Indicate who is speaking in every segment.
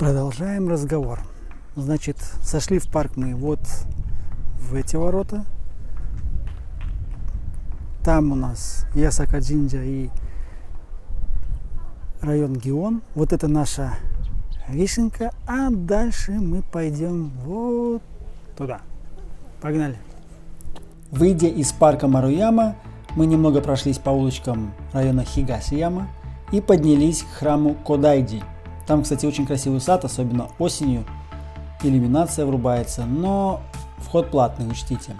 Speaker 1: Продолжаем разговор. Значит, сошли в парк мы вот в эти ворота. Там у нас Ясакаджинджа и район Гион. Вот это наша вишенка. А дальше мы пойдем вот туда. Погнали. Выйдя из парка Маруяма, мы немного прошлись по улочкам района Хигасияма и поднялись к храму Кодайджи. Там, кстати, очень красивый сад, особенно осенью. Иллюминация врубается, но вход платный, учтите.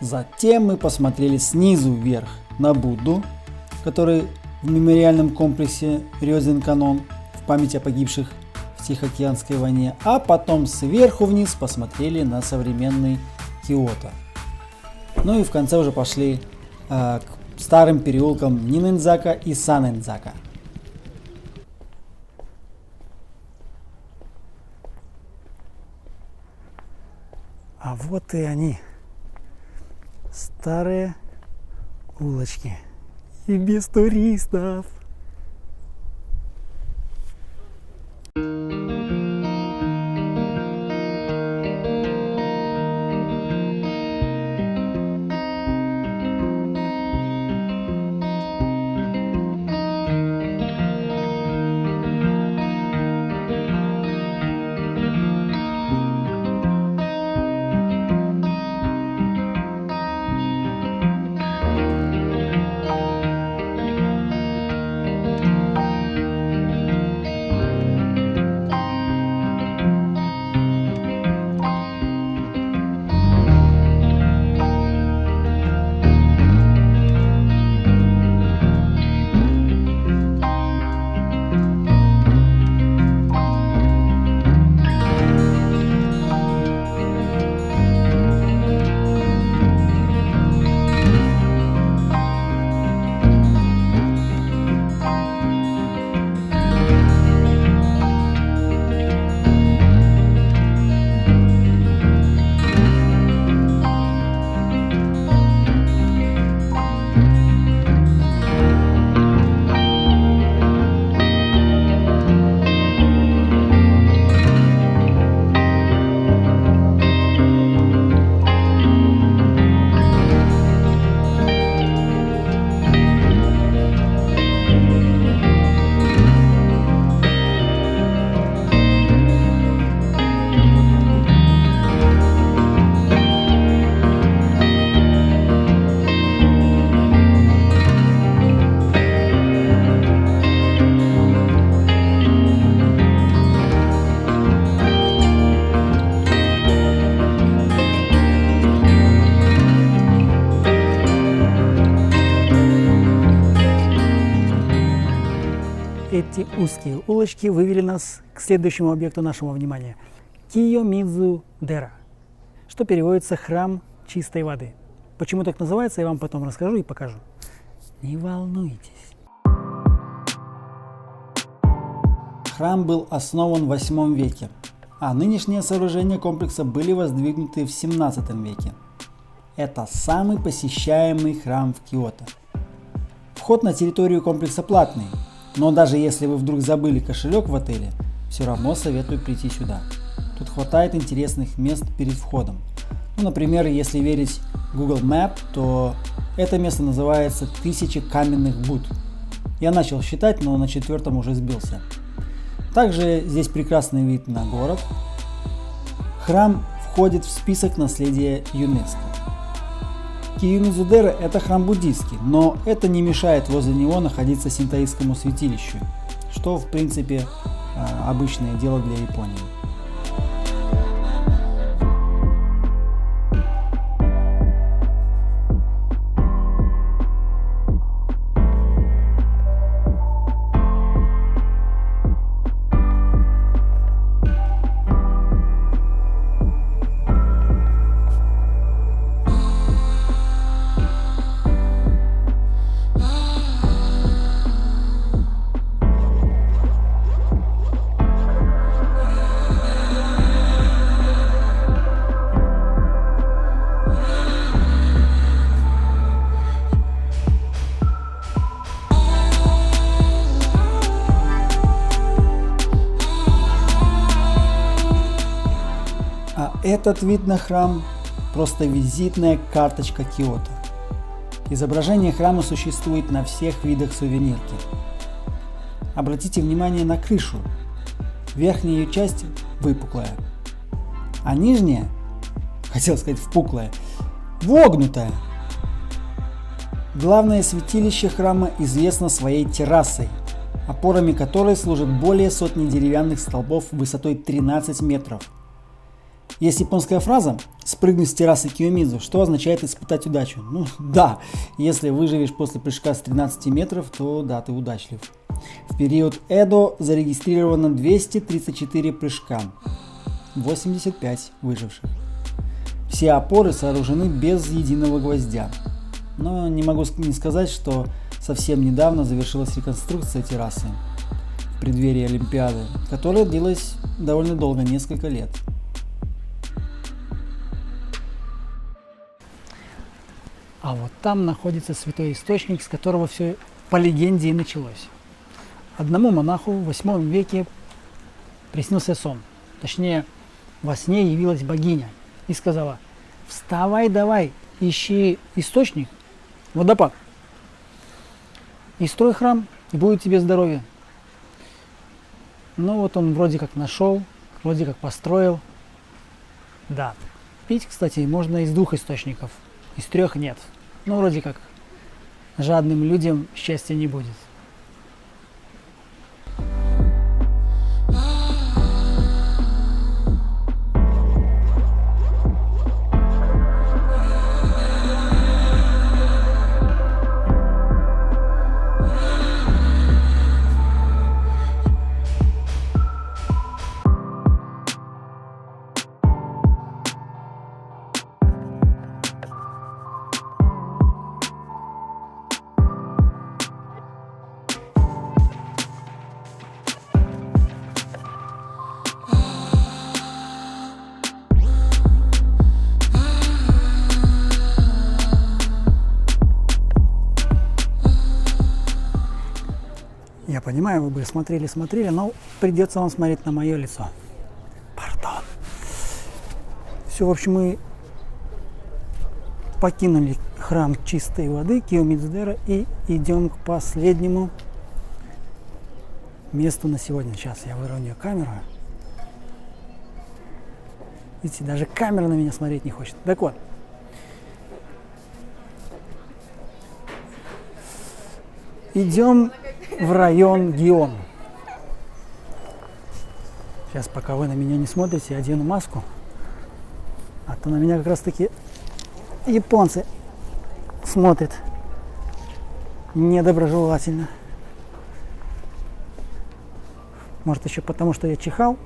Speaker 1: Затем мы посмотрели снизу вверх на Будду, который в мемориальном комплексе Рёзен-Канон в память о погибших в Тихоокеанской войне, а потом сверху вниз посмотрели на современный Киото. Ну и в конце уже пошли к старым переулкам Нинэнзака и Санэнзака. А вот и они, старые улочки, и без туристов. Эти узкие улочки вывели нас к следующему объекту нашего внимания – Кийомидзу-дера, что переводится «храм чистой воды». Почему так называется, я вам потом расскажу и покажу. Не волнуйтесь. Храм был основан в 8 веке, а нынешние сооружения комплекса были воздвигнуты в 17 веке. Это самый посещаемый храм в Киото. Вход на территорию комплекса платный. Но даже если вы вдруг забыли кошелек в отеле, все равно советую прийти сюда. Тут хватает интересных мест перед входом. Ну, например, если верить Google Map, то это место называется 1000 каменных Будд. Я начал считать, но на 4-м уже сбился. Также здесь прекрасный вид на город. Храм входит в список наследия ЮНЕСКО. Кийомидзу-дера – это храм буддийский, но это не мешает возле него находиться синтоистскому святилищу, что в принципе обычное дело для Японии. Этот вид на храм просто визитная карточка Киото. Изображение храма существует на всех видах сувенирки. Обратите внимание на крышу. Верхняя ее часть выпуклая, а нижняя, хотел сказать впуклая, вогнутая. Главное святилище храма известно своей террасой, опорами которой служат более сотни деревянных столбов высотой 13 метров. Есть японская фраза «спрыгнуть с террасы Киёмидзу», что означает испытать удачу. Ну да, если выживешь после прыжка с 13 метров, то да, ты удачлив. В период Эдо зарегистрировано 234 прыжка, 85 выживших. Все опоры сооружены без единого гвоздя. Но не могу не сказать, что совсем недавно завершилась реконструкция террасы в преддверии Олимпиады, которая длилась довольно долго, несколько лет. А вот там находится святой источник, с которого все по легенде и началось. Одному монаху в 8 веке приснился сон. Точнее, во сне явилась богиня и сказала: «Вставай давай, ищи источник, водопад, и строй храм, и будет тебе здоровье». Ну вот он вроде как нашел, вроде как построил. Да, пить, кстати, можно из 2 источников, из 3 нет. Ну вроде как жадным людям счастья не будет. Я понимаю, вы бы смотрели, но придется вам смотреть на мое лицо. Пардон. Все, в общем, мы покинули храм чистой воды Киёмидзу-дера и идем к последнему месту на сегодня. Сейчас я выровняю камеру. Видите, даже камера на меня смотреть не хочет. Так вот. Идем в район Гион. Сейчас, пока вы на меня не смотрите, я одену маску. А то на меня как раз таки японцы смотрят недоброжелательно. Может, еще потому, что я чихал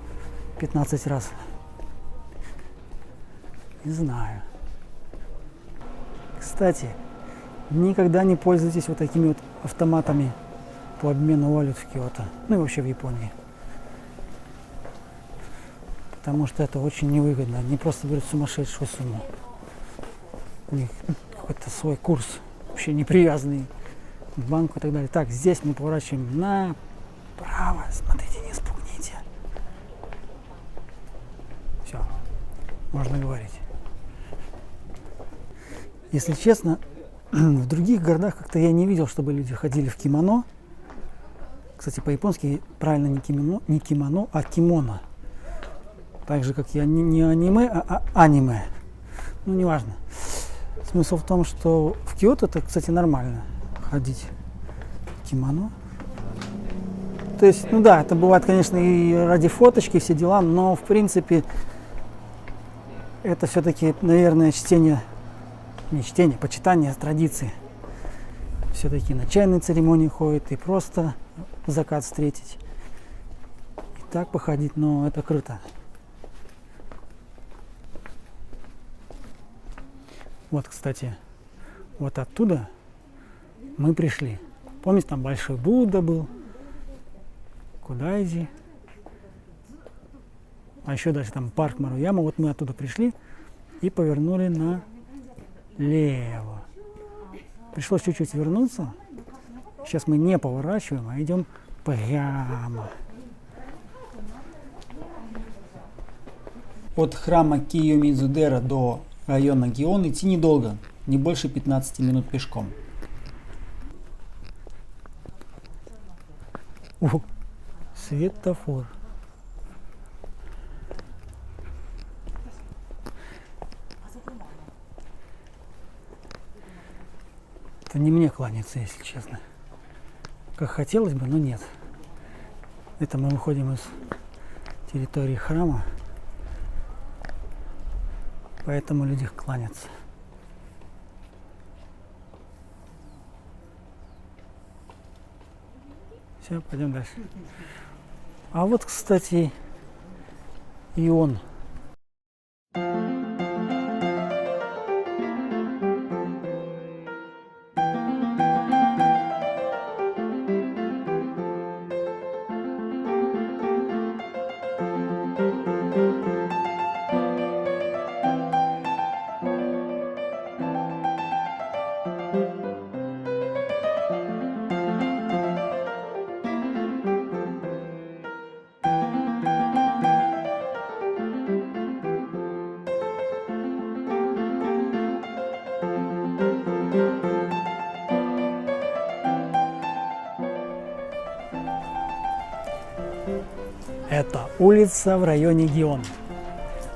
Speaker 1: 15 раз. Не знаю. Кстати, никогда не пользуйтесь вот такими вот автоматами по обмену валют в Киото, ну и вообще в Японии. Потому что это очень невыгодно. Они просто берут сумасшедшую сумму. У них какой-то свой курс, вообще не привязанный к банку и так далее. Так, здесь мы поворачиваем направо. Смотрите, не спугните. Все, можно говорить. Если честно, в других городах как-то я не видел, чтобы люди ходили в кимоно. Кстати, по-японски правильно не кимоно, а кимоно. Так же, как я не аниме, а аниме. Ну, неважно. Смысл в том, что в Киото это, кстати, нормально ходить в кимоно. То есть, ну да, это бывает, конечно, и ради фоточки, все дела, но, в принципе, это все-таки, наверное, почитание традиции. Все-таки на чайной церемонии ходят и просто закат встретить. И так походить, но это круто. Вот, кстати, вот оттуда мы пришли. Помните, там большой Будда был, Кудайзи. А еще дальше там парк Маруяма. Вот мы оттуда пришли и повернули налево. Пришлось чуть-чуть вернуться. Сейчас мы не поворачиваем, а идем прямо. От храма Кийомидзу-дера до района Гион идти недолго, не больше 15 минут пешком. О, светофор. Это не мне кланяться, если честно. Как хотелось бы, но нет. Это мы выходим из территории храма, поэтому люди кланятся. Все, пойдем дальше. А вот, кстати, и он. Это улица в районе Гион.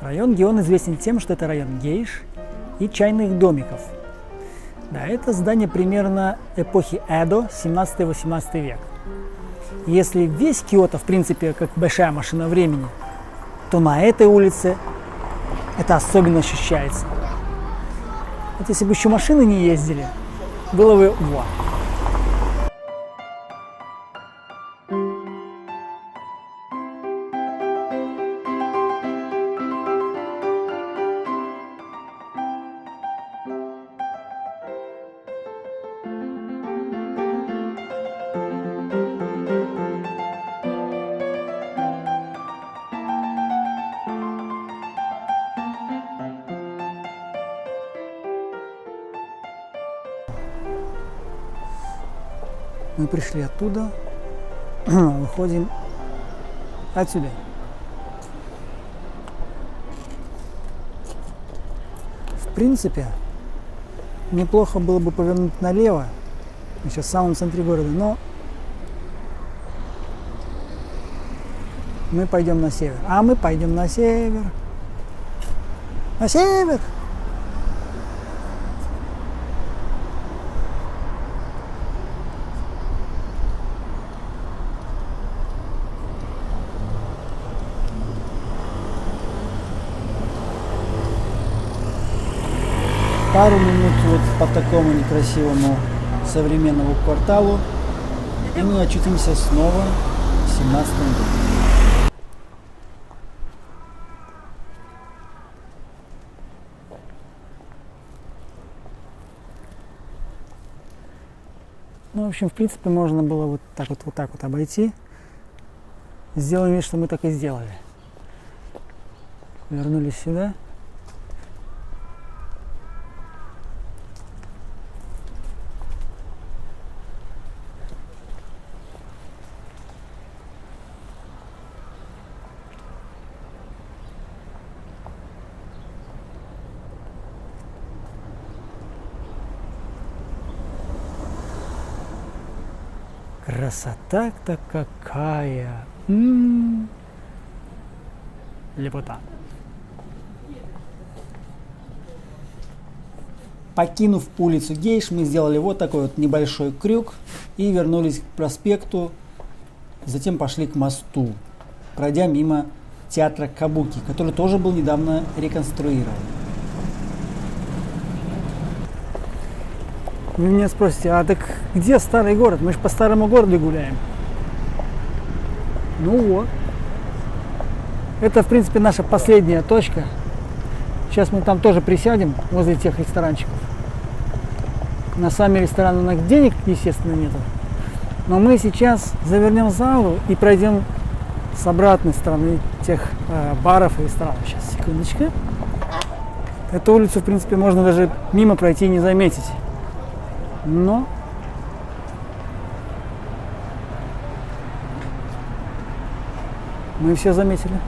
Speaker 1: Район Гион известен тем, что это район гейш и чайных домиков. Да, это здание примерно эпохи Эдо, 17-18 век. Если весь Киото, в принципе, как большая машина времени, то на этой улице это особенно ощущается. Вот если бы еще машины не ездили, было бы во. Мы пришли оттуда, выходим отсюда. В принципе, неплохо было бы повернуть налево, мы сейчас в самом центре города, но мы пойдем на север. А мы пойдем на север. На север! Пару минут вот по такому некрасивому современному кварталу, и мы очутимся снова в 17 веке. Ну, в общем, в принципе, можно было вот так вот обойти. Сделаем вид, что мы так и сделали. Вернулись сюда. Красота-то какая! Лепота. Покинув улицу Гейш, мы сделали вот такой вот небольшой крюк и вернулись к проспекту. Затем пошли к мосту, пройдя мимо театра Кабуки, который тоже был недавно реконструирован. Вы меня спросите, а так где старый город? Мы же по старому городу гуляем. Ну вот. Это, в принципе, наша последняя точка. Сейчас мы там тоже присядем, возле тех ресторанчиков. На сами рестораны у нас денег, естественно, нету. Но мы сейчас завернем в залу и пройдем с обратной стороны тех баров и ресторанов. Сейчас, секундочку. Эту улицу, в принципе, можно даже мимо пройти и не заметить. Но мы все заметили.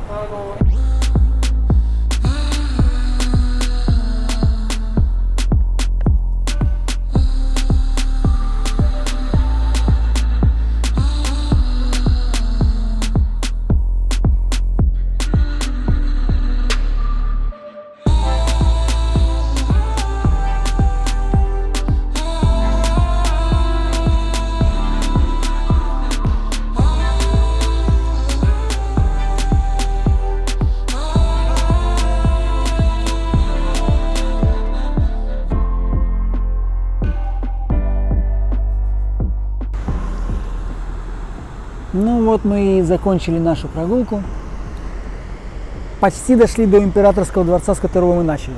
Speaker 1: вот мы и закончили нашу прогулку. Почти дошли до Императорского дворца, с которого мы начали.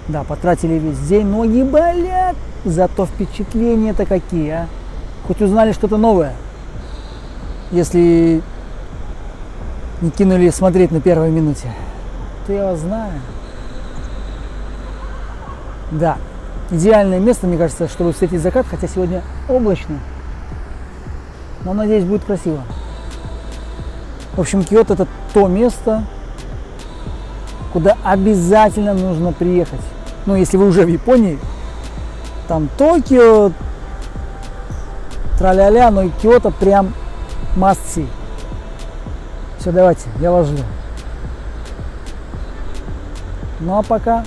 Speaker 1: Да, потратили весь день, ноги болят, зато впечатления-то какие, а? Хоть узнали что-то новое, если не кинули смотреть на первой минуте. То я вас знаю. Да, идеальное место, мне кажется, чтобы встретить закат, хотя сегодня облачно. Но, надеюсь, будет красиво. В общем, Киото — это то место, куда обязательно нужно приехать. Ну, если вы уже в Японии, там Токио, тра-ля-ля, но и Киото прям must see. Все, давайте, я вас жду. Ну а пока.